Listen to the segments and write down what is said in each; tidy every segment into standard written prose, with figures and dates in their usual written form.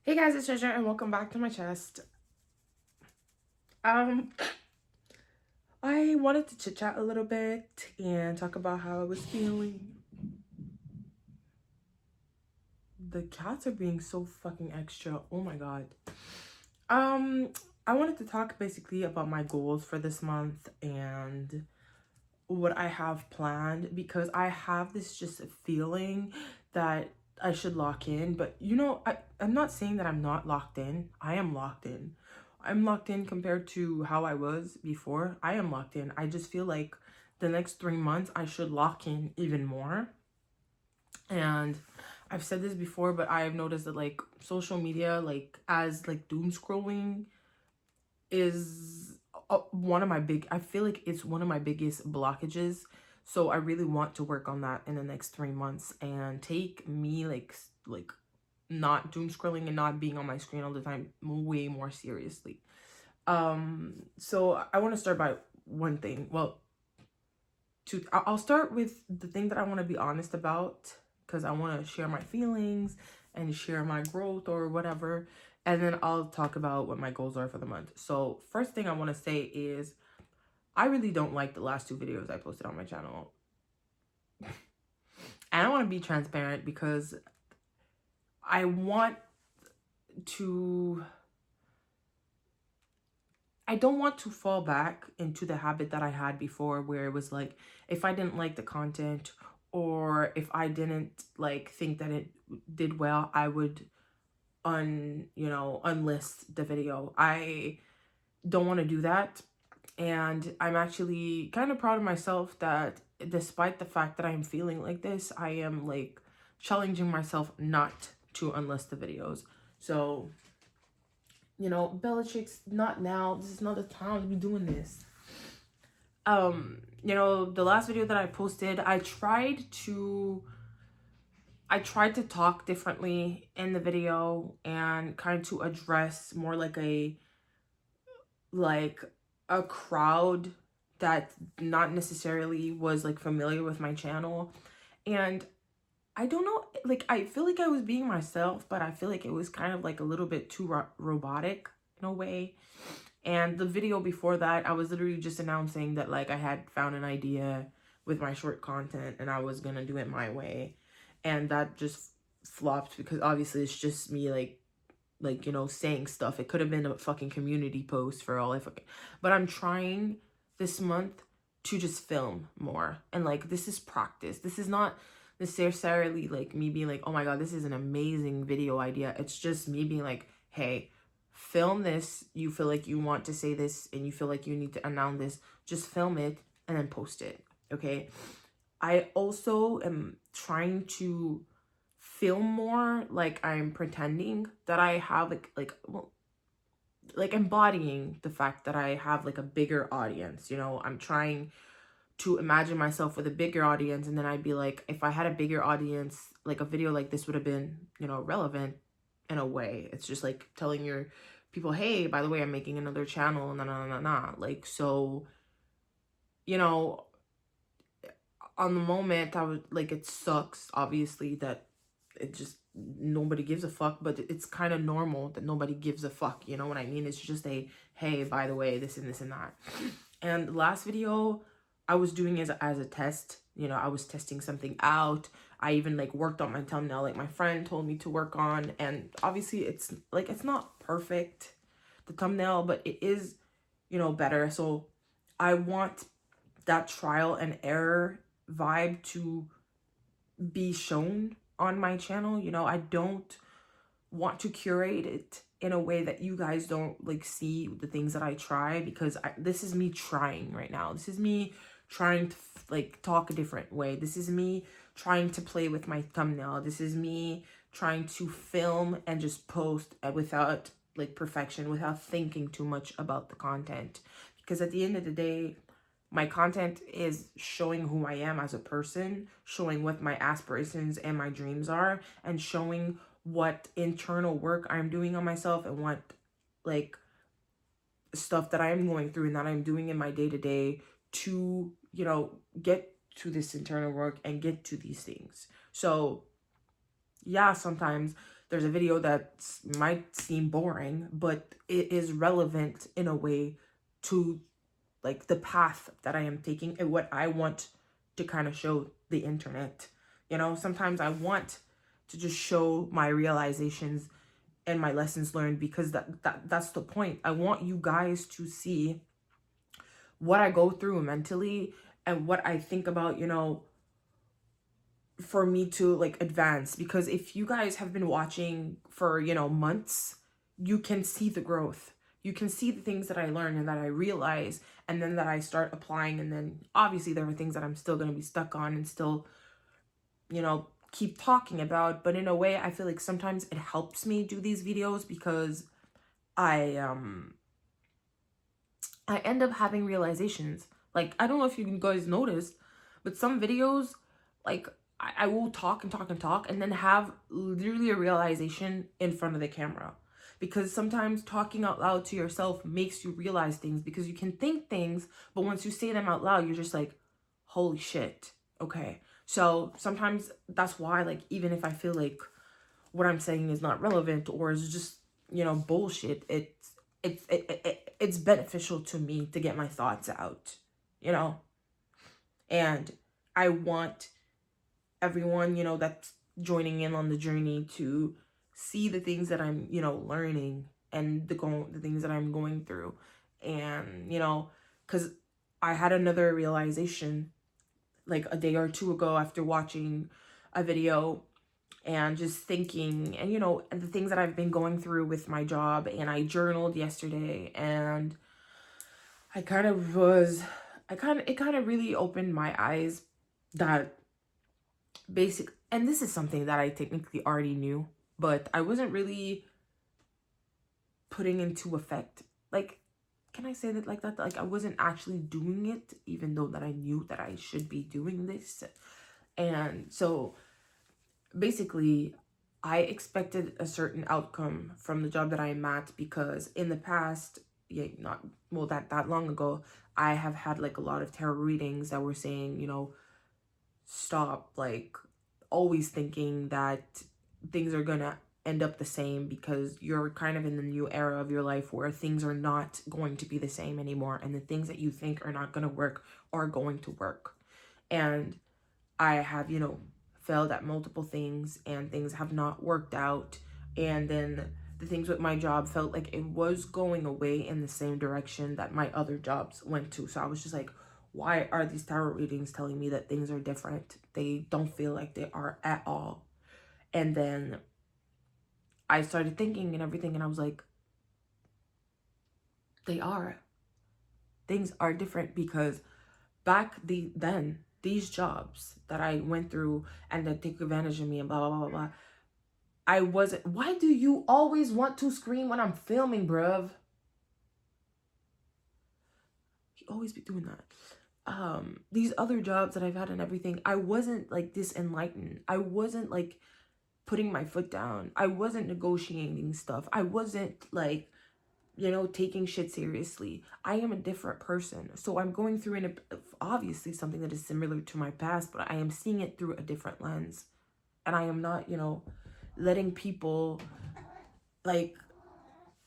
Hey guys, it's Treasure and welcome back to my chest. Um, I wanted to chit chat a little bit and talk about how I was feeling. The cats are being so fucking extra. Oh my god. Um, I wanted to talk basically about my goals for this month and what I have planned because I have this just feeling that I should lock in. But I'm not saying that I'm not locked in. I am locked in. I'm locked in compared to how I was before. I am locked in. I just feel like the next 3 months I should lock in even more. And I've said this before, but I've noticed that like social media, like as like doom scrolling is one of my I feel like it's one of my biggest blockages. So I really want to work on that in the next 3 months and take me like not doom scrolling and not being on my screen all the time way more seriously. So I want to start by one thing. Well, I'll start with the thing that I want to be honest about because I want to share my feelings and share my growth or whatever. And then I'll talk about what my goals are for the month. So first thing I want to say is I really don't like the last 2 videos I posted on my channel. And I want to be transparent because I want to I don't want to fall back into the habit that I had before where it was like if I didn't like the content or if I didn't like think that it did well, I would unlist the video. I don't want to do that. And I'm actually kind of proud of myself that despite the fact that I'm feeling like this, I am like challenging myself not to unlist the videos. So Bellatrix, not now. This is not the time to be doing this. The last video that I posted, I tried to talk differently in the video and kind of to address more like a crowd that not necessarily was like familiar with my channel. And I don't know, like I feel like I was being myself, but I feel like it was kind of like a little bit too robotic in a way. And the video before that, I was literally just announcing that like I had found an idea with my short content and I was gonna do it my way. And that just flopped because obviously it's just me saying stuff. It could have been a fucking community post for all I fucking, but I'm trying this month to just film more. And like this is practice. This is not necessarily like me being like, oh my god, this is an amazing video idea. It's just me being like, hey, film this. You feel like you want to say this and you feel like you need to announce this, just film it and then post it. Okay. I also am trying to film more like I'm pretending that I have like embodying the fact that I have like a bigger audience. I'm trying to imagine myself with a bigger audience, and then I'd be like, if I had a bigger audience, like a video like this would have been, relevant in a way. It's just like telling your people, hey, by the way, I'm making another channel, like, so, you know, on the moment I was like, it sucks obviously that it just nobody gives a fuck, but it's kind of normal that nobody gives a fuck, you know what I mean? It's just a, hey, by the way, this and this and that. And the last video I was doing as a test, I was testing something out. I even like worked on my thumbnail, like my friend told me to work on, and obviously it's like it's not perfect, the thumbnail, but it is, better. So I want that trial and error vibe to be shown on my channel. I don't want to curate it in a way that you guys don't like see the things that I try, because this is me trying right now. This is me trying to like talk a different way. This is me trying to play with my thumbnail. This is me trying to film and just post without like perfection, without thinking too much about the content. Because at the end of the day, my content is showing who I am as a person, showing what my aspirations and my dreams are, and showing what internal work I'm doing on myself and what like stuff that I'm going through and that I'm doing in my day-to-day to, get to this internal work and get to these things. So yeah, sometimes there's a video that might seem boring, but it is relevant in a way to like the path that I am taking and what I want to kind of show the internet. You know, sometimes I want to just show my realizations and my lessons learned, because that's the point. I want you guys to see what I go through mentally and what I think about, you know, for me to like advance. Because if you guys have been watching for, you know, months, you can see the growth. You can see the things that I learn and that I realize, and then that I start applying. And then obviously there are things that I'm still going to be stuck on and still, you know, keep talking about. But in a way, I feel like sometimes it helps me do these videos, because I end up having realizations. Like, I don't know if you guys noticed, but some videos, like, I will talk and talk and talk and then have literally a realization in front of the camera. Because sometimes talking out loud to yourself makes you realize things, because you can think things, but once you say them out loud, you're just like, holy shit. Okay. So sometimes that's why, like, even if I feel like what I'm saying is not relevant or is just, you know, bullshit, it's beneficial to me to get my thoughts out, you know? And I want everyone, you know, that's joining in on the journey to see the things that I'm, you know, learning, and the things that I'm going through. And, you know, because I had another realization like a day or two ago after watching a video and just thinking, and, you know, and the things that I've been going through with my job. And I journaled yesterday, and it kind of really opened my eyes that and this is something that I technically already knew, but I wasn't really putting into effect. Like, can I say that like that? Like, I wasn't actually doing it, even though that I knew that I should be doing this. And so basically, I expected a certain outcome from the job that I'm at, because in the past, that long ago, I have had like a lot of tarot readings that were saying, you know, stop like always thinking that things are gonna end up the same, because you're kind of in the new era of your life where things are not going to be the same anymore, and the things that you think are not going to work are going to work. And I have, you know, failed at multiple things, and things have not worked out. And then the things with my job felt like it was going away in the same direction that my other jobs went to. So I was just like, why are these tarot readings telling me that things are different? They don't feel like they are at all. And then I started thinking and everything, and I was like, they are. Things are different, because back then, these jobs that I went through and that took advantage of me and blah, blah, blah, blah, I wasn't. Why do you always want to scream when I'm filming, bruv? You always be doing that. These other jobs that I've had and everything, I wasn't like this enlightened. I wasn't like putting my foot down. I wasn't negotiating stuff. I wasn't like, you know, taking shit seriously. I am a different person. So I'm going through obviously something that is similar to my past, but I am seeing it through a different lens. And I am not, you know, letting people like,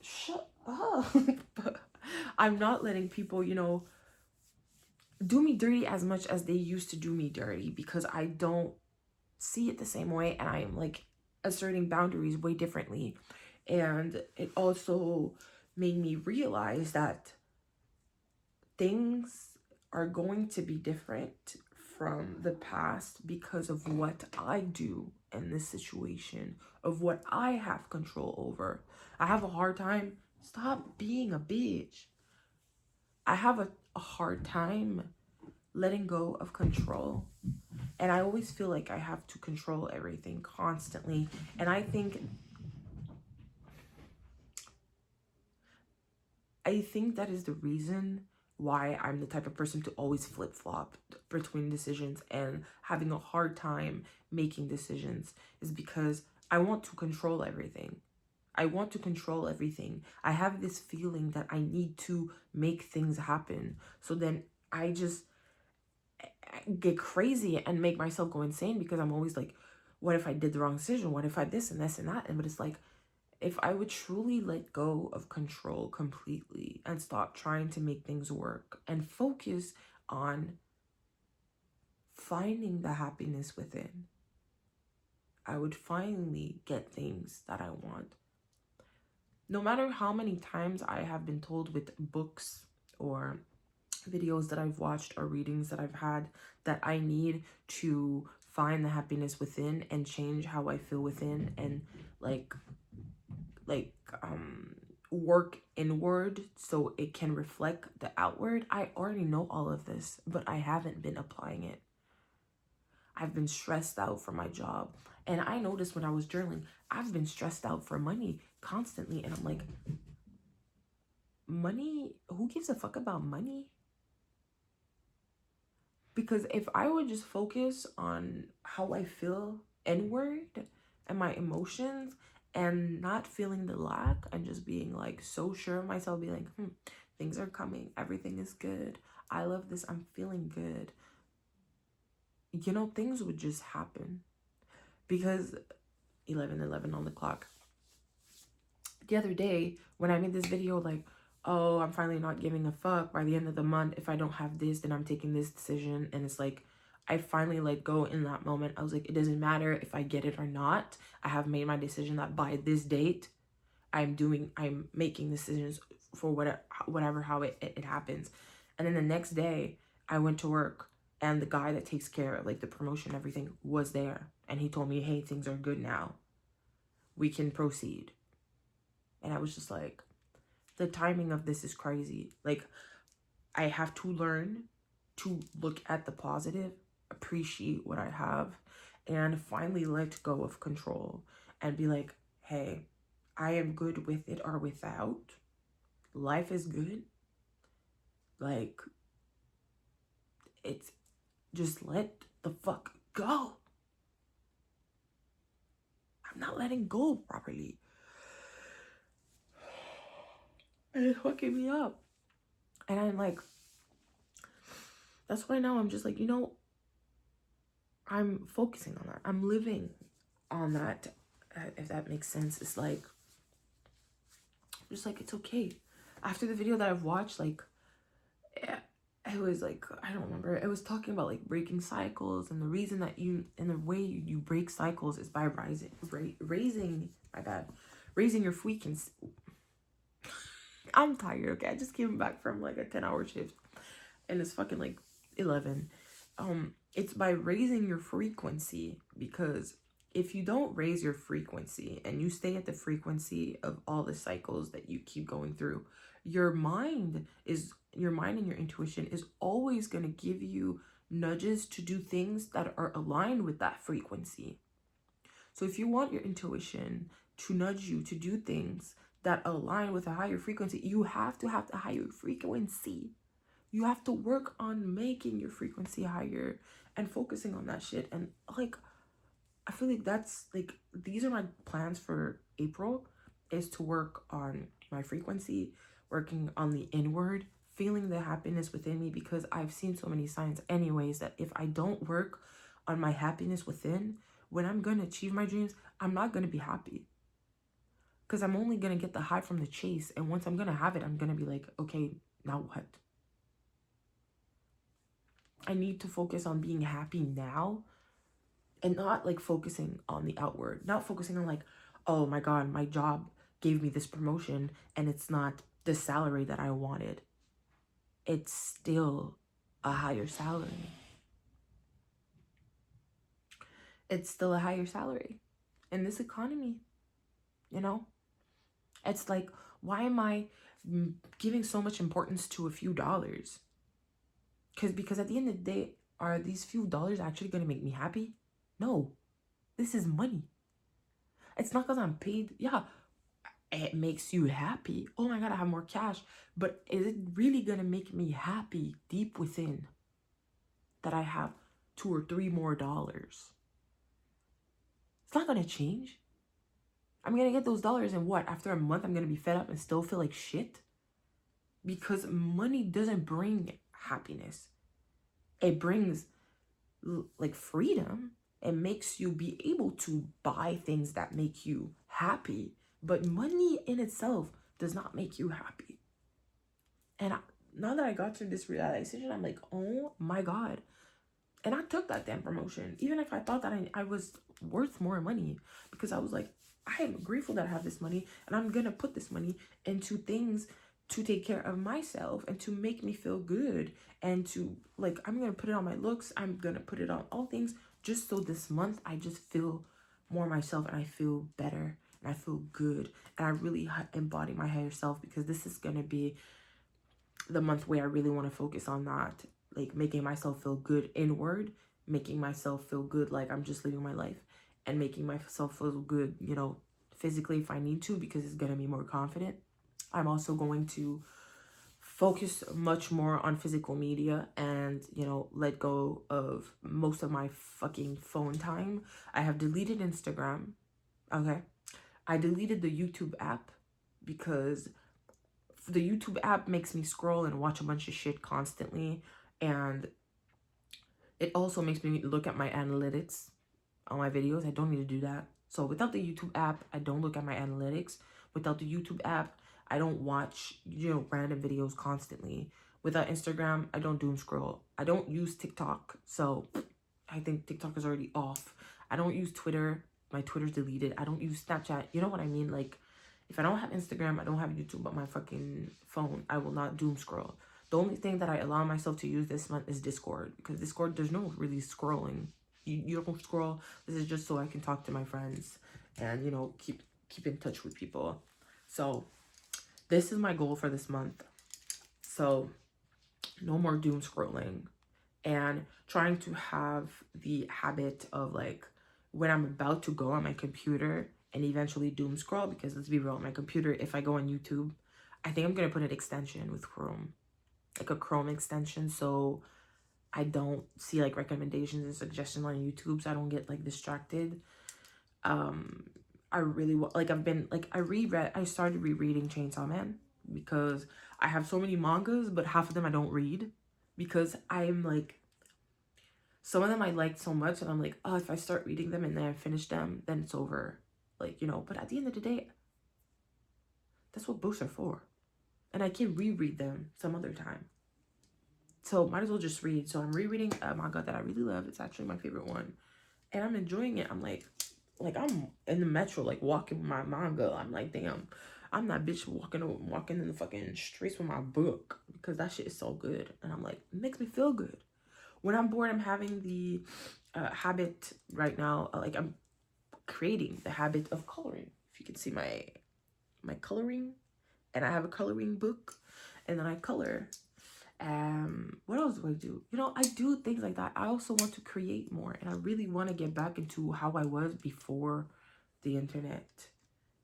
shut up. I'm not letting people, you know, do me dirty as much as they used to do me dirty, because I don't see it the same way, and I am like asserting boundaries way differently. And it also made me realize that things are going to be different from the past because of what I do in this situation, of what I have control over. I have a hard time. Stop being a bitch. I have a hard time letting go of control. And I always feel like I have to control everything constantly. And I think that is the reason why I'm the type of person to always flip-flop between decisions and having a hard time making decisions, is because I want to control everything. I want to control everything. I have this feeling that I need to make things happen. So then I just get crazy and make myself go insane, because I'm always like, what if I did the wrong decision? What if I this and this and that? And but it's like, if I would truly let go of control completely and stop trying to make things work and focus on finding the happiness within, I would finally get things that I want. No matter how many times I have been told with books or videos that I've watched or readings that I've had that I need to find the happiness within and change how I feel within and like work inward so it can reflect the outward. I already know all of this, but I haven't been applying it. I've been stressed out for my job. And I noticed when I was journaling, I've been stressed out for money constantly. And I'm like, money? Who gives a fuck about money? Because if I would just focus on how I feel inward and my emotions and not feeling the lack and just being like so sure of myself, be like, things are coming. Everything is good. I love this. I'm feeling good. You know, things would just happen. Because 11:11 on the clock. The other day, when I made this video, like, oh, I'm finally not giving a fuck. By the end of the month, if I don't have this, then I'm taking this decision. And it's like, I finally let go in that moment. I was like, it doesn't matter if I get it or not. I have made my decision that by this date, I'm making decisions for whatever how it happens. And then the next day, I went to work. And the guy that takes care of like the promotion, everything was there. And he told me, hey, things are good now. We can proceed. And I was just like, the timing of this is crazy. Like, I have to learn to look at the positive, appreciate what I have, and finally let go of control and be like, hey, I am good with it or without. Life is good. Like, it's just let the fuck go. I'm not letting go properly. And it's fucking me up. And I'm like, that's why now I'm just like, you know, I'm focusing on that. I'm living on that, if that makes sense. It's like, just like, it's okay. After the video that I've watched, like, it was like, I don't remember. It was talking about like breaking cycles, and the reason that and the way you break cycles is by raising your frequency. I'm tired, okay? I just came back from like a 10-hour shift and it's fucking like 11. It's by raising your frequency, because if you don't raise your frequency and you stay at the frequency of all the cycles that you keep going through, your mind and your intuition is always going to give you nudges to do things that are aligned with that frequency. So if you want your intuition to nudge you to do things that align with a higher frequency, you have to have the higher frequency. You have to work on making your frequency higher and focusing on that shit. And like, I feel like that's like, these are my plans for April, is to work on my frequency, working on the inward, feeling the happiness within me, because I've seen so many signs anyways that if I don't work on my happiness within, when I'm going to achieve my dreams, I'm not going to be happy. Because I'm only going to get the high from the chase. And once I'm going to have it, I'm going to be like, okay, now what? I need to focus on being happy now and not like focusing on the outward. Not focusing on like, oh my God, my job gave me this promotion and it's not the salary that I wanted. It's still a higher salary. It's still a higher salary in this economy, you know? It's like, why am I giving so much importance to a few dollars? Because at the end of the day, are these few dollars actually going to make me happy? No, this is money. It's not because I'm paid. Yeah, it makes you happy. Oh my God, I have more cash. But is it really going to make me happy deep within that I have $2 or $3 more? It's not going to change. I'm going to get those dollars and what? After a month, I'm going to be fed up and still feel like shit? Because money doesn't bring happiness. It brings like freedom. It makes you be able to buy things that make you happy. But money in itself does not make you happy. And now that I got to this realization, I'm like, oh my God. And I took that damn promotion, even if I thought that I was worth more money, because I was like, I am grateful that I have this money, and I'm going to put this money into things to take care of myself and to make me feel good. And to, like, I'm going to put it on my looks. I'm going to put it on all things, just so this month I just feel more myself and I feel better and I feel good. And I really embody my higher self, because this is going to be the month where I really want to focus on that, like making myself feel good inward, making myself feel good like I'm just living my life, and making myself feel good, you know, physically if I need to, because it's going to be more confident. I'm also going to focus much more on physical media and, you know, let go of most of my fucking phone time. I have deleted Instagram. Okay. I deleted the YouTube app, because the YouTube app makes me scroll and watch a bunch of shit constantly. And it also makes me look at my analytics on my videos. I don't need to do that. So without the YouTube app, I don't look at my analytics. Without the YouTube app, I don't watch, you know, random videos constantly. Without Instagram, I don't doom scroll. I don't use TikTok. So I think TikTok is already off. I don't use Twitter. My Twitter's deleted. I don't use Snapchat. You know what I mean? Like, if I don't have Instagram, I don't have YouTube on my fucking phone, I will not doom scroll. The only thing that I allow myself to use this month is Discord, because Discord, there's no really scrolling. You don't scroll. This is just so I can talk to my friends and, you know, keep in touch with people. So this is my goal for this month. So no more doom scrolling, and trying to have the habit of, like, when I'm about to go on my computer and eventually doom scroll, because let's be real, on my computer, if I go on YouTube, I think I'm going to put an extension with Chrome, like a Chrome extension, so I don't see like recommendations and suggestions on YouTube, so I don't get like distracted. I really like, I've been like, I started rereading Chainsaw Man, because I have so many mangas, but half of them I don't read, because I'm like, some of them I liked so much, and I'm like, oh, if I start reading them and then I finish them, then it's over. Like, you know, but at the end of the day, that's what books are for. And I can reread them some other time. So might as well just read. So I'm rereading a manga that I really love. It's actually my favorite one. And I'm enjoying it. I'm like I'm in the metro, like walking with my manga. I'm like, damn, I'm that bitch walking in the fucking streets with my book, because that shit is so good. And I'm like, it makes me feel good. When I'm bored, I'm having the habit right now, like I'm creating the habit of coloring. If you can see my coloring, and I have a coloring book, and then I color. What else do I do? You know, I do things like that. I also want to create more, and I really want to get back into how I was before the internet,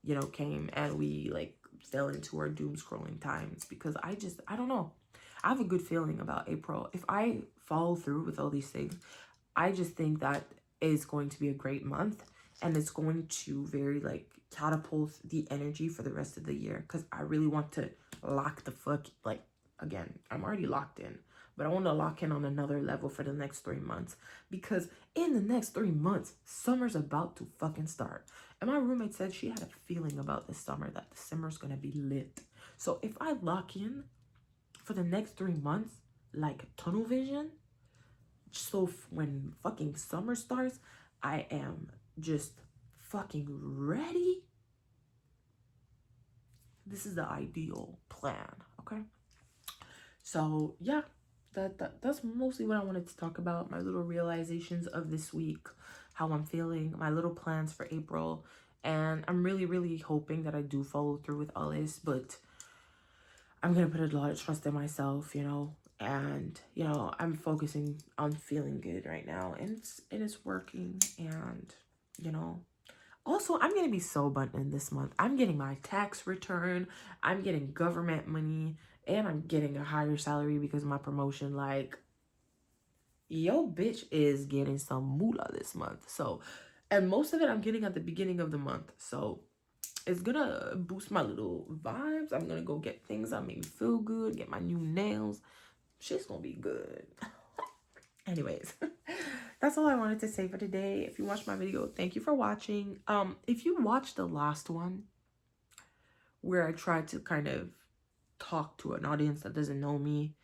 you know, came and we like fell into our doom scrolling times, because I don't know. I have a good feeling about April. If I follow through with all these things, I just think that is going to be a great month, and it's going to very like catapult the energy for the rest of the year, because I really want to lock the fuck, like, again, I'm already locked in, but I want to lock in on another level for the next 3 months, because in the next 3 months, summer's about to fucking start. And my roommate said she had a feeling about this summer that the summer's gonna be lit. So if I lock in for the next 3 months, like tunnel vision, so when fucking summer starts, I am just fucking ready. This is the ideal plan, okay? So yeah, that's mostly what I wanted to talk about. My little realizations of this week, how I'm feeling, my little plans for April. And I'm really, really hoping that I do follow through with all this, but I'm gonna put a lot of trust in myself, you know, and you know, I'm focusing on feeling good right now, and it's working. And you know, also, I'm gonna be so abundant this month. I'm getting my tax return, I'm getting government money, and I'm getting a higher salary because of my promotion. Like, yo bitch is getting some moolah this month. So, and most of it I'm getting at the beginning of the month, so it's gonna boost my little vibes. I'm gonna go get things that make me feel good, get my new nails. Shit's gonna be good. Anyways, that's all I wanted to say for today. If you watched my video, thank you for watching. If you watched the last one where I tried to kind of talk to an audience that doesn't know me,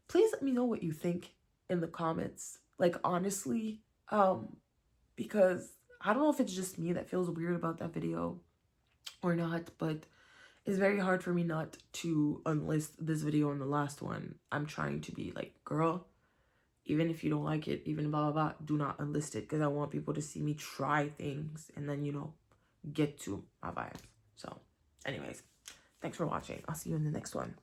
please let me know what you think in the comments. Like, honestly, because I don't know if it's just me that feels weird about that video or not, but it's very hard for me not to unlist this video and the last one. I'm trying to be like, girl, even if you don't like it, even blah, blah, blah, do not unlist it, because I want people to see me try things and then, you know, get to my vibes. So anyways, thanks for watching. I'll see you in the next one.